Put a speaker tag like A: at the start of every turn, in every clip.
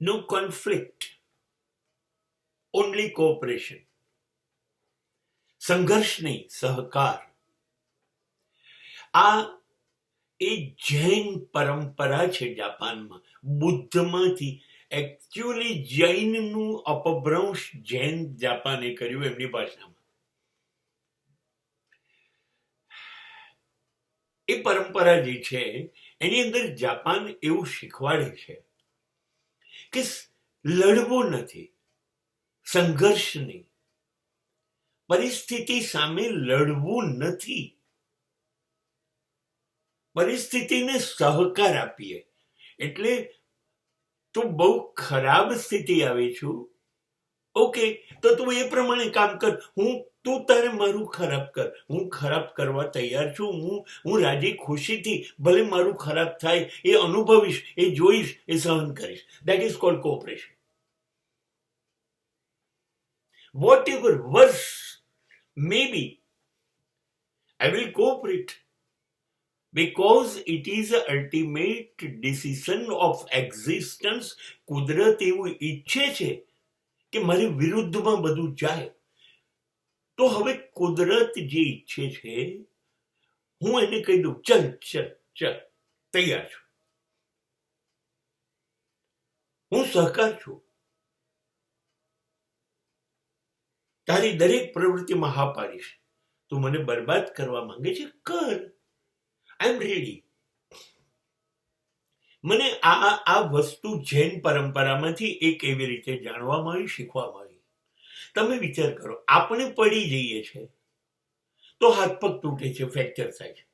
A: નો conflict, only cooperation. સંઘર્ષ નહીં, સહકાર. આ એ જૈન પરંપરા છે જાપાનમાં, બુદ્ધમાંથી. એકચ્યુઅલી જૈનનું અપભ્રંશ જૈન જાપાને કર્યું એમની ભાષામાં. એ પરંપરા જે છે એની અંદર જાપાન એવું શીખવાડે છે કે લડવું નથી, સંઘર્ષ નહીં, પરિસ્થિતિ સામે લડવું નથી, પરિસ્થિતિને સહકાર આપીએ. એટલે તું બહુ ખરાબ સ્થિતિ આવી છું, ઓકે, તો તું એ પ્રમાણે કામ કર. તું તારે મારું ખરાબ કર, હું ખરાબ કરવા તૈયાર છું. હું રાજી ખુશીથી ભલે મારું ખરાબ થાય એ અનુભવીશ, એ જોઈશ, એ સહન કરીશ. That is called cooperation. Whatever worse may be, I will cooperate because it is the ultimate decision of existence. કુદરત એવું ઈચ્છે છે કે મારી વિરુદ્ધમાં બધું જાય. તો હવે કુદરત જે ઈચ્છે છે હું એને કહી દઉં, ચલ ચલ ચલ, તૈયાર છું, હું સહકાર છું, તારી દરેક પ્રવૃત્તિમાં હા પાડીશ. તું મને બરબાદ કરવા માંગે છે, કર, આઈ એમ રેડી. મને આ વસ્તુ જૈન પરંપરામાંથી એક એવી રીતે જાણવા મળી, શીખવા મળી. તમે વિચાર કરો, આપણે પડી જઈએ છે તો હાથ પગ તૂટે છે, ફ્રેક્ચર થાય છે.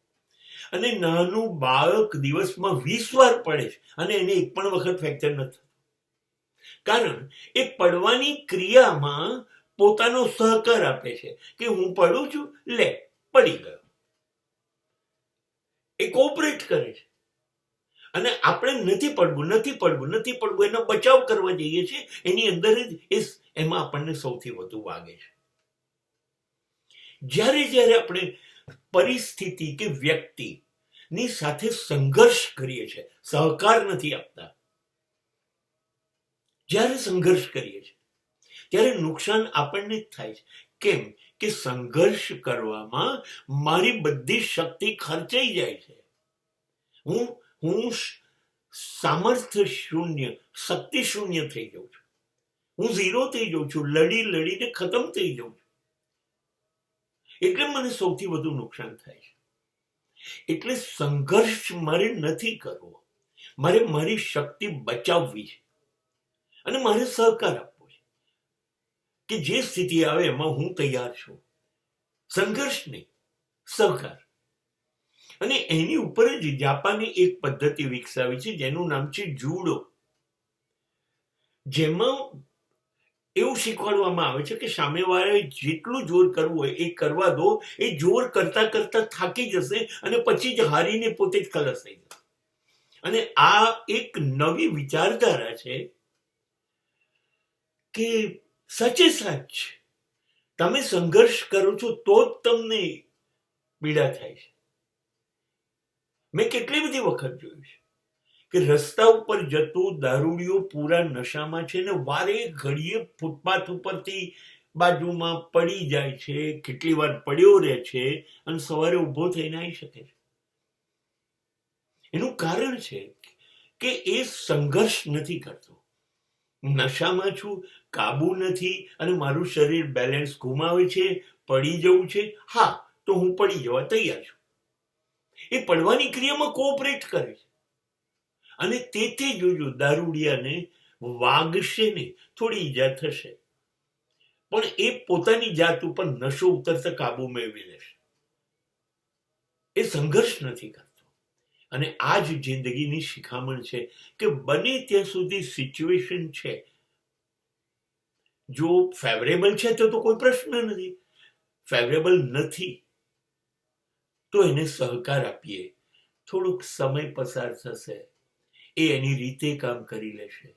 A: અને નાનું બાળક દિવસમાં 20 વાર પડે છે અને એને એક પણ વખત ફ્રેક્ચર નથી થતું. કારણ એ પડવાની ક્રિયામાં પોતાનો સહકાર આપે છે કે હું પડું છું, લે, પડી ગયો. એ કોઓપરેટ કરે છે. અને આપણે નથી પડવું એનો બચાવ કરવા જઈએ છીએ. એની અંદર જ એમાં આપણને સૌથી વધુ વાગે છે. જ્યારે આપણે પરિસ્થિતિ કે વ્યક્તિની સાથે સંઘર્ષ કરીએ છીએ, સહકાર નથી આપતા, જ્યારે સંઘર્ષ કરીએ છીએ ત્યારે નુકસાન આપણને જ થાય છે. કેમ કે સંઘર્ષ કરવામાં મારી બધી શક્તિ ખર્ચાઈ જાય છે. હું સામર્થ્ય શૂન્ય, શક્તિ શૂન્ય થઈ જાઉં છું. હું ઝીરો થઈ જાઉં છું, લડીને ખતમ થઈ જાઉં છું. એટલે મને સૌથી વધુ નુકસાન થાય છે. એટલે સંઘર્ષ મારે નથી કરવો, મારે મારી શક્તિ બચાવવી છે અને મારે સહકાર આપવો છે કે જે સ્થિતિ આવે એમાં હું તૈયાર છું. સંઘર્ષ નહીં, સહકાર. અને એની ઉપર જ જાપાને એક પદ્ધતિ વિકસાવી છે જેનું નામ છે જુડો. જેમાં એવું શીખવાડવામાં આવે છે કે સામેવાળાએ જેટલું જોર કરવું હોય એ કરવા દો. એ જોર કરતા કરતા થાકી જશે અને પછી જ હારીને પોતે જ ખલાસ થઈ જશે. અને આ એક નવી વિચારધારા છે કે સાચે સાચ તમે સંઘર્ષ કરો છો તો જ તમને પીડા થાય છે. મેં કેટલી બધી વખત જોયું છે કે રસ્તા ઉપર જતું દારૂડિયો પૂરા નશામાં છે ને વારે ઘડીએ ફૂટપાથ ઉપરથી બાજુમાં પડી જાય છે, કેટલી વાર પડ્યો રહે છે અને સવારે ઊભો થઈને આવી શકે છે. એનું કારણ છે કે એ સંઘર્ષ નથી કરતો. નશામાં છું, કાબુ નથી અને મારું શરીર બેલેન્સ ગુમાવે છે, પડી જવું છે, હા, તો હું પડી જવા તૈયાર છું. એ પડવાની ક્રિયામાં કોઓપરેટ કરે છે. અને તેથી જોજો દારૂડિયાને વાગશે ને, થોડી ઈજા થશે, પણ એ પોતાની જાત ઉપર નશો ઉતરતા કાબુ મેળવી લેશે. એ સંઘર્ષ નથી કરતો. અને આ જ જિંદગીની શિખામણ છે કે બને ત્યાં સુધી સિચ્યુએશન છે, જો ફેવરેબલ છે તો કોઈ પ્રશ્ન નથી, ફેવરેબલ નથી તો એને સહકાર આપીએ. થોડોક સમય પસાર થશે, એ એની રીતે કામ કરી લેશે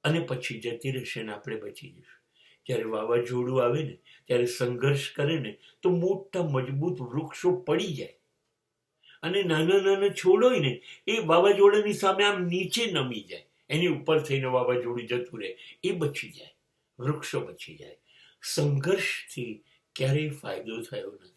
A: અને પછી જતી રહેશે ને આપણે બચી જઈશું. જ્યારે વાવાઝોડું આવે ને ત્યારે સંઘર્ષ કરે ને તો મોટા મજબૂત વૃક્ષો પડી જાય અને નાના નાના છોડ હોય ને એ વાવાઝોડાની સામે આમ નીચે નમી જાય. એની ઉપર થઈને વાવાઝોડું જતું રહે, એ બચી જાય, વૃક્ષો બચી જાય. સંઘર્ષથી ક્યારેય ફાયદો થયો નથી.